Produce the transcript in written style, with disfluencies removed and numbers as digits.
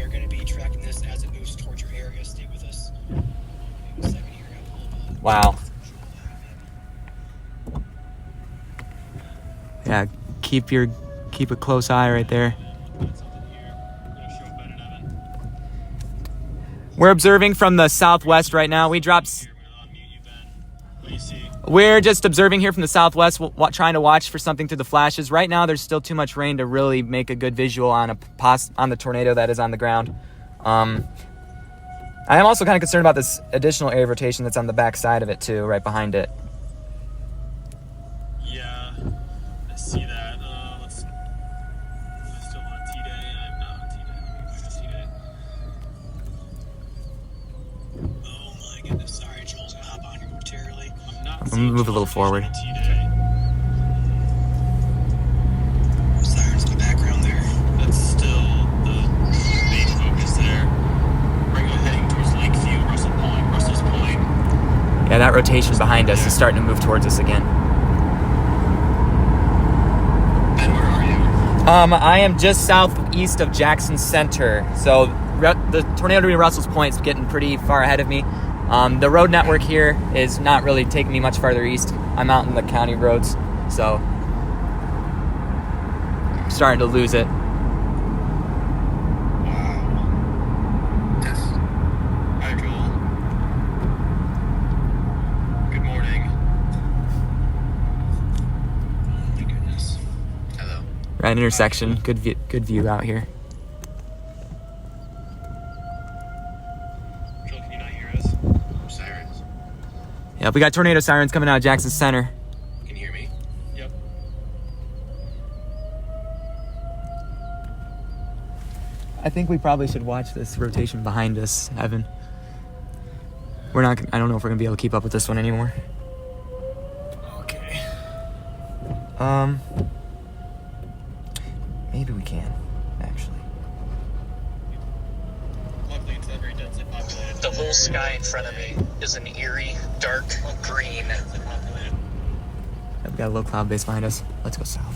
they're going to be tracking this as it moves towards your area. Stay with us. Second here, pull up. Wow. Yeah, keep a close eye right there. We're observing from the southwest right now. We're just observing here from the southwest, trying to watch for something through the flashes. Right now, there's still too much rain to really make a good visual on the tornado that is on the ground. I am also kind of concerned about this additional area of rotation that's on the back side of it too, right behind it. Yeah, I see that. Am I still on T-Day? I'm not on T-Day. Let me push T-Day. Oh my goodness, sorry, Joel's gonna hop on here momentarily. I'm gonna move a little forward. Sirens in the background there. That's still the main focus there. Right, heading towards Lakeview, Russell's Point. Yeah, that rotation behind us is starting to move towards us again. Ben, where are you? I am just southeast of Jackson Center. So the tornado to Russell's Point is getting pretty far ahead of me. The road network here is not really taking me much farther east. I'm out in the county roads, so I'm starting to lose it. Wow. Yes. Hi, Joel. Good morning. Oh my goodness. Hello. Right intersection. Good view out here. Joel, can you not hear us? Sirens. Yeah, we got tornado sirens coming out of Jackson Center. Can you hear me? Yep. I think we probably should watch this rotation behind us, Evan. I don't know if we're gonna be able to keep up with this one anymore. Okay. Maybe we can, actually. Luckily, it's not very densely populated. The whole sky in front of me is an eerie, dark green. We got a low cloud base behind us. Let's go south.